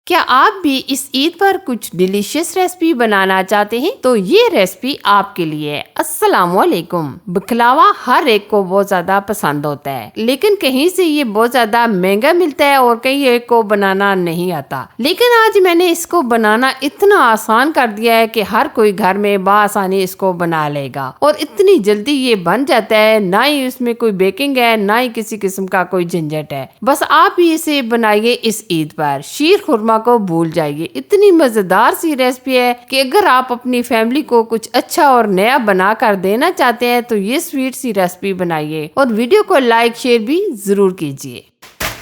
क्या आप भी इस ईद पर कुछ डिलीशियस रेसिपी बनाना चाहते हैं तो ये रेसिपी आपके लिए है। अस्सलामुअलैकुम। बकलावा हर एक को बहुत ज्यादा पसंद होता है, लेकिन कहीं से ये बहुत ज्यादा महंगा मिलता है और कहीं एक को बनाना नहीं आता। लेकिन आज मैंने इसको बनाना इतना आसान कर दिया है कि हर कोई घर में बआसानी इसको बना लेगा और इतनी जल्दी ये बन जाता है। ना ही इसमें कोई बेकिंग है, ना ही किसी किस्म का कोई झंझट है। बस आप भी इसे बनाइए इस ईद पर। शीर खुरमा को भूल जाइए। इतनी मजेदार सी रेसिपी है कि अगर आप अपनी फैमिली को कुछ अच्छा और नया बना कर देना चाहते हैं तो ये स्वीट सी रेसिपी बनाइए और वीडियो को लाइक शेयर भी जरूर कीजिए।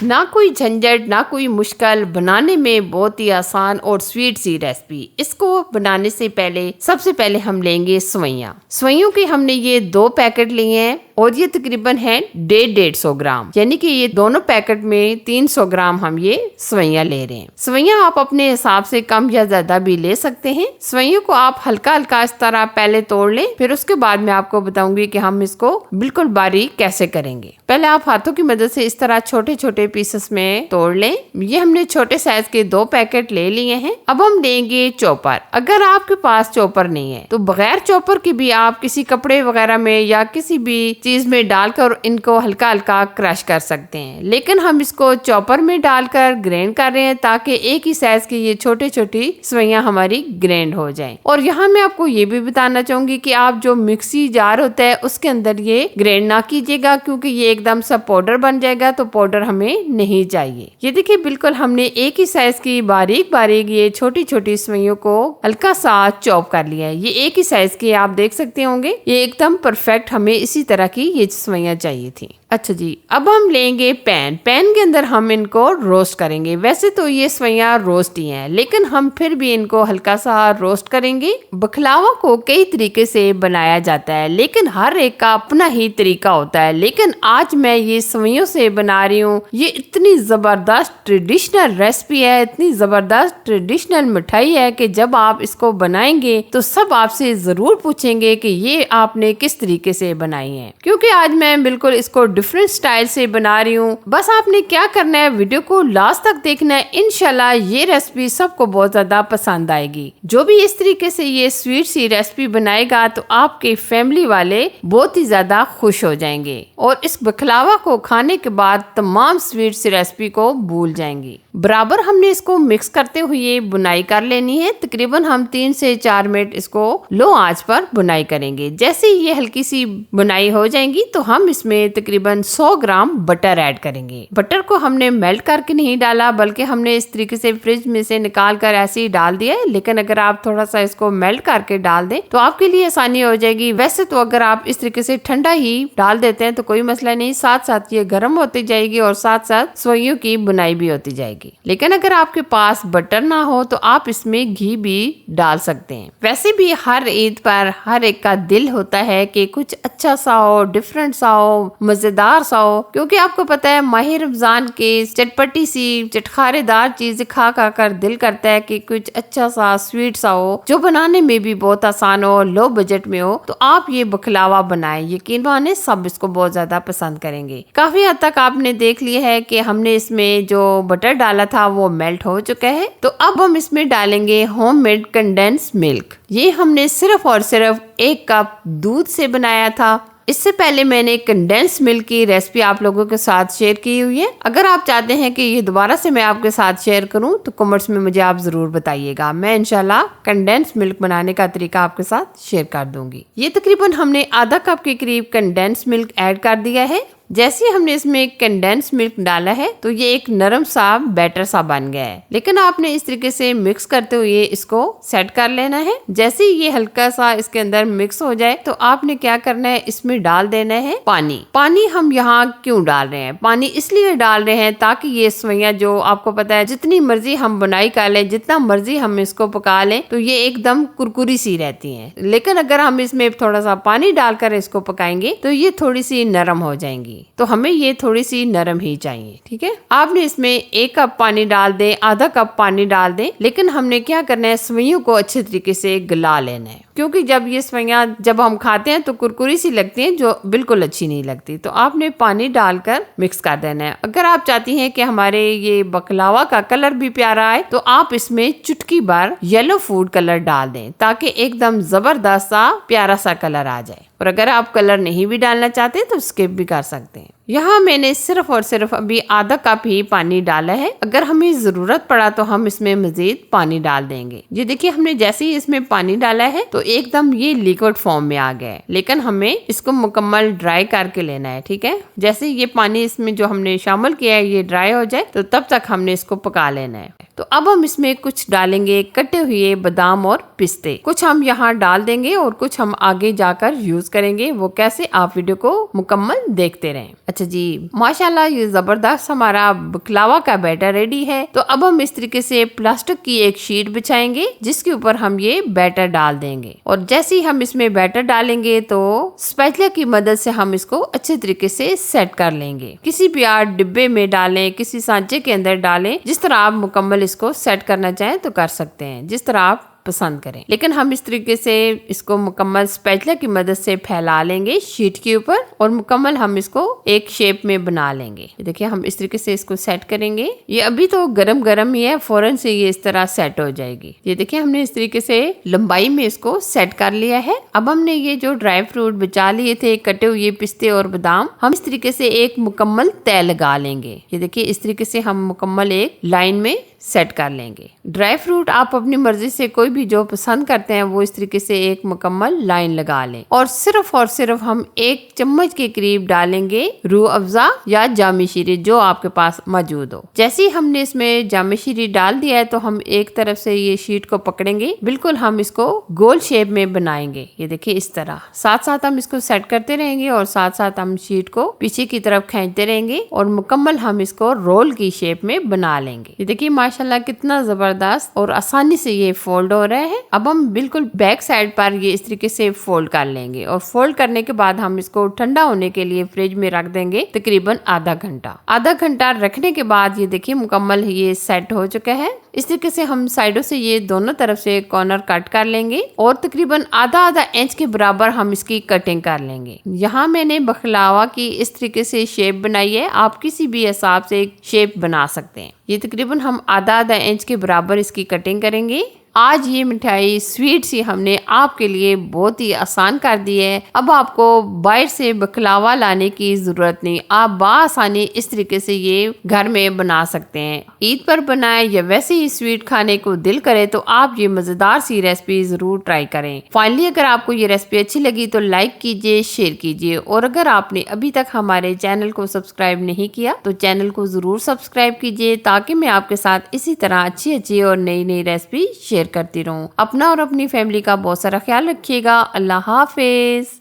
ना कोई झंझट, ना कोई मुश्किल, बनाने में बहुत ही आसान और स्वीट सी रेसिपी। इसको बनाने से पहले सबसे पहले हम लेंगे सवैयां। सवैयों के हमने ये 2 पैकेट लिए हैं और ये तकरीबन है 150 ग्राम, यानी कि ये दोनों पैकेट में 300 ग्राम हम ये सवैयां ले रहे हैं। सवैयां आप अपने हिसाब से कम या ज्यादा भी ले सकते हैं। सवैयों को आप हल्का हल्का इस तरह पहले तोड़ लें, फिर उसके बाद मैं आपको बताऊंगी कि हम इसको बिल्कुल बारीक कैसे करेंगे। पहले आप हाथों की मदद से इस तरह छोटे छोटे पीसेस में तोड़ लें। ये हमने छोटे साइज के 2 पैकेट ले लिए हैं। अब हम लेंगे चॉपर। अगर आपके पास चॉपर नहीं है तो बगैर चॉपर के भी आप किसी कपड़े वगैरह में या किसी भी चीज में डालकर इनको हल्का हल्का क्रश कर सकते हैं, लेकिन हम इसको चॉपर में डालकर ग्राइंड कर रहे हैं ताकि एक ही साइज की ये छोटी छोटी सवैयां हमारी ग्राइंड हो जाएं। और यहाँ मैं आपको ये भी बताना चाहूंगी कि आप जो मिक्सी जार होता है उसके अंदर ये ग्राइंड ना कीजिएगा, क्योंकि ये एकदम सा पाउडर बन जाएगा तो पाउडर हमें नहीं चाहिए। ये देखिए बिल्कुल हमने एक ही साइज की बारीक बारीक ये छोटी छोटी सवैयों को हल्का सा चॉप कर लिया है। ये एक ही साइज की आप देख सकते होंगे। ये एकदम परफेक्ट हमें इसी तरह की ये सवैयां चाहिए थी। अच्छा जी, अब हम लेंगे पैन के अंदर हम इनको रोस्ट करेंगे। वैसे तो ये सवैयां रोस्ट ही हैं, लेकिन हम फिर भी इनको हल्का सा रोस्ट करेंगे। बकलावा को कई तरीके से बनाया जाता है, लेकिन हर एक का अपना ही तरीका होता है। लेकिन आज मैं ये सवैयों से बना रही हूँ। ये इतनी जबरदस्त ट्रेडिशनल रेसिपी है, इतनी जबरदस्त ट्रेडिशनल मिठाई है कि जब आप इसको बनाएंगे तो सब आपसे जरूर पूछेंगे कि ये आपने किस तरीके से बनाई है, क्योंकि आज मैं बिल्कुल इसको डिफरेंट स्टाइल से बना रही हूँ। बस आपने क्या करना है, वीडियो को लास्ट तक देखना है। इंशाल्लाह ये रेसिपी सबको बहुत ज्यादा पसंद आएगी। जो भी इस तरीके से ये स्वीट सी रेसिपी बनाएगा तो आपके फैमिली वाले बहुत ही ज्यादा खुश हो जाएंगे और इस बकलावा को खाने के बाद तमाम स्वीट सी रेसिपी को भूल जाएंगे। बराबर हमने इसको मिक्स करते हुए बुनाई कर लेनी है। तकरीबन हम 3 से 4 मिनट इसको लो आंच पर बुनाई करेंगे। जैसे ही ये हल्की सी बुनाई हो जाएंगी तो हम इसमें तकरीबन 100 ग्राम बटर ऐड करेंगे। बटर को हमने मेल्ट करके नहीं डाला, बल्कि हमने इस तरीके से फ्रिज में से निकाल कर ऐसे ही डाल दिया है। लेकिन अगर आप थोड़ा सा इसको मेल्ट करके डाल दें तो आपके लिए आसानी हो जाएगी। वैसे तो अगर आप इस तरीके से ठंडा ही डाल देते हैं तो कोई मसला नहीं, साथ साथ ये गर्म होती जाएगी और साथ साथ सवैयों की बुनाई भी होती जाएगी। लेकिन अगर आपके पास बटर ना हो तो आप इसमें घी भी डाल सकते हैं। वैसे भी हर ईद पर हर एक का दिल होता है कि कुछ अच्छा सा हो, डिफरेंट सा हो, मजेदार सा हो, क्योंकि आपको पता है माह रमजान के चटपटी सी चटखारेदार चीज खा खा कर दिल करता है कि कुछ अच्छा सा स्वीट सा हो जो बनाने में भी बहुत आसान हो, लो बजट में हो। तो आप ये बकलावा बनाएं, यकीन माने सब इसको बहुत ज्यादा पसंद करेंगे। काफी हद तक आपने देख लिया है कि हमने इसमें जो बटर डाला था वो मेल्ट हो चुका है। तो अब हम इसमें डालेंगे होममेड कंडेंस मिल्क। ये हमने सिर्फ और सिर्फ 1 कप दूध से बनाया था। इससे पहले मैंने कंडेंस मिल्क की रेसिपी आप लोगों के साथ शेयर की हुई है। अगर आप चाहते हैं कि ये दोबारा से मैं आपके साथ शेयर करूं तो कमेंट्स में मुझे आप जरूर बताइएगा। मैं इंशाल्लाह कंडेंस मिल्क बनाने का तरीका आपके साथ शेयर कर दूंगी। ये तकरीबन हमने आधा कप के करीब कंडेंस मिल्क ऐड कर दिया है। जैसे ही हमने इसमें कंडेंस मिल्क डाला है तो ये एक नरम सा बैटर सा बन गया है, लेकिन आपने इस तरीके से मिक्स करते हुए इसको सेट कर लेना है। जैसे ही ये हल्का सा इसके अंदर मिक्स हो जाए तो आपने क्या करना है, इसमें डाल देना है पानी। पानी हम यहाँ क्यों डाल रहे हैं? पानी इसलिए डाल रहे हैं ताकि ये सवैयां जो आपको पता है जितनी मर्जी हम बुनाई कर लें, जितना मर्जी हम इसको पका लें तो ये एकदम कुरकुरी सी रहती हैं। लेकिन अगर हम इसमें थोड़ा सा पानी डालकर इसको पकाएंगे तो ये थोड़ी सी नरम हो जाएंगी। तो हमें ये थोड़ी सी नरम ही चाहिए। ठीक है, आपने इसमें 1 कप पानी डाल दें, आधा कप पानी डाल दें, लेकिन हमने क्या करना है, सेवइयों को अच्छे तरीके से गला लेना है, क्योंकि जब ये सेवइयां जब हम खाते हैं तो कुरकुरी सी लगती हैं, जो बिल्कुल अच्छी नहीं लगती। तो आपने पानी डालकर मिक्स कर देना है। अगर आप चाहती हैं कि हमारे ये बकलावा का कलर भी प्यारा आए तो आप इसमें चुटकी भर येलो फूड कलर डाल दें, ताकि एकदम जबरदस्त सा प्यारा सा कलर आ जाए। और अगर आप कलर नहीं भी डालना चाहते तो स्किप भी कर सकते हैं। यहाँ मैंने सिर्फ और सिर्फ अभी आधा कप ही पानी डाला है। अगर हमें जरूरत पड़ा तो हम इसमें मजीद पानी डाल देंगे। ये देखिए, हमने जैसे ही इसमें पानी डाला है तो एकदम ये लिक्विड फॉर्म में आ गया है, लेकिन हमें इसको मुकम्मल ड्राई करके लेना है। ठीक है, जैसे ये पानी इसमें जो हमने शामिल किया है ये ड्राई हो जाए तो तब तक हमने इसको पका लेना है। तो अब हम इसमें कुछ डालेंगे कटे हुए बादाम और पिस्ते। कुछ हम यहाँ डाल देंगे और कुछ हम आगे जाकर यूज करेंगे। वो कैसे, आप वीडियो को मुकम्मल देखते रहें। अच्छा जी, माशाल्लाह ये जबरदस्त हमारा बकलावा का बैटर रेडी है। तो अब हम इस तरीके से प्लास्टिक की एक शीट बिछाएंगे जिसके ऊपर हम ये बैटर डाल देंगे। और जैसे ही हम इसमें बैटर डालेंगे तो स्पैचुला की मदद से हम इसको अच्छे तरीके से सेट कर लेंगे। किसी भी आप डिब्बे में डालें, किसी सांचे के अंदर डालें, जिस तरह आप मुकम्मल इसको सेट करना चाहें तो कर सकते हैं, जिस तरह आप पसंद करें। लेकिन हम इस तरीके से इसको मुकम्मल स्पैचुला की मदद से फैला लेंगे शीट के ऊपर और मुकम्मल हम इसको एक शेप में बना लेंगे। देखिए, हम इस तरीके से इसको सेट करेंगे। ये अभी तो गरम गरम ही है, फौरन से ये इस तरह सेट हो जाएगी। ये देखिए, हमने इस तरीके से लंबाई में इसको सेट कर लिया है। अब हमने ये जो ड्राई फ्रूट बचा लिए थे, कटे हुए पिस्ते और बादाम, हम इस तरीके से एक मुकम्मल तय लगा लेंगे। ये देखिए, इस तरीके से हम मुकम्मल एक लाइन में सेट कर लेंगे। ड्राई फ्रूट आप अपनी मर्जी से कोई भी जो पसंद करते हैं वो इस तरीके से एक मुकम्मल लाइन लगा लें। और सिर्फ हम 1 चम्मच के करीब डालेंगे रूह अफ़ज़ा या जामी शीरी, जो आपके पास मौजूद हो। जैसे ही हमने इसमें जामी शीरी डाल दिया है तो हम एक तरफ से ये शीट को पकड़ेंगे, बिल्कुल हम इसको गोल शेप में बनाएंगे। ये देखिए, इस तरह साथ साथ हम इसको सेट करते रहेंगे और साथ साथ हम शीट को पीछे की तरफ खींचते रहेंगे और मुकम्मल हम इसको रोल की शेप में बना लेंगे। ये देखिए माशाल्लाह कितना जबरदस्त और आसानी से ये फोल्ड हो रहा है। अब हम बिल्कुल बैक साइड पर ये इस तरीके से फोल्ड कर लेंगे और फोल्ड करने के बाद हम इसको ठंडा होने के लिए फ्रिज में रख देंगे तकरीबन आधा घंटा। आधा घंटा रखने के बाद ये देखिए मुकम्मल ये सेट हो चुका है। इस तरीके से हम साइडों से ये दोनों तरफ से कॉर्नर कट कर लेंगे और तकरीबन आधा इंच के बराबर हम इसकी कटिंग कर लेंगे। यहाँ मैंने बकलावा की इस तरीके से शेप बनाई है, आप किसी भी हिसाब से एक शेप बना सकते हैं। ये तकरीबन हम आधा इंच के बराबर इसकी कटिंग करेंगे। आज ये मिठाई स्वीट सी हमने आपके लिए बहुत ही आसान कर दी है। अब आपको बाहर से बकलावा लाने की जरूरत नहीं, आप बआसानी इस तरीके से ये घर में बना सकते हैं। ईद पर बनाए या वैसे ही स्वीट खाने को दिल करे तो आप ये मजेदार सी रेसिपी जरूर ट्राई करें। फाइनली अगर आपको ये रेसिपी अच्छी लगी तो लाइक कीजिए, शेयर कीजिए और अगर आपने अभी तक हमारे चैनल को सब्सक्राइब नहीं किया तो चैनल को जरूर सब्सक्राइब कीजिए, ताकि मैं आपके साथ इसी तरह अच्छी और नई रेसिपी शेयर करती रहूं। अपना और अपनी फैमिली का बहुत सारा ख्याल रखिएगा। अल्लाह हाफिज।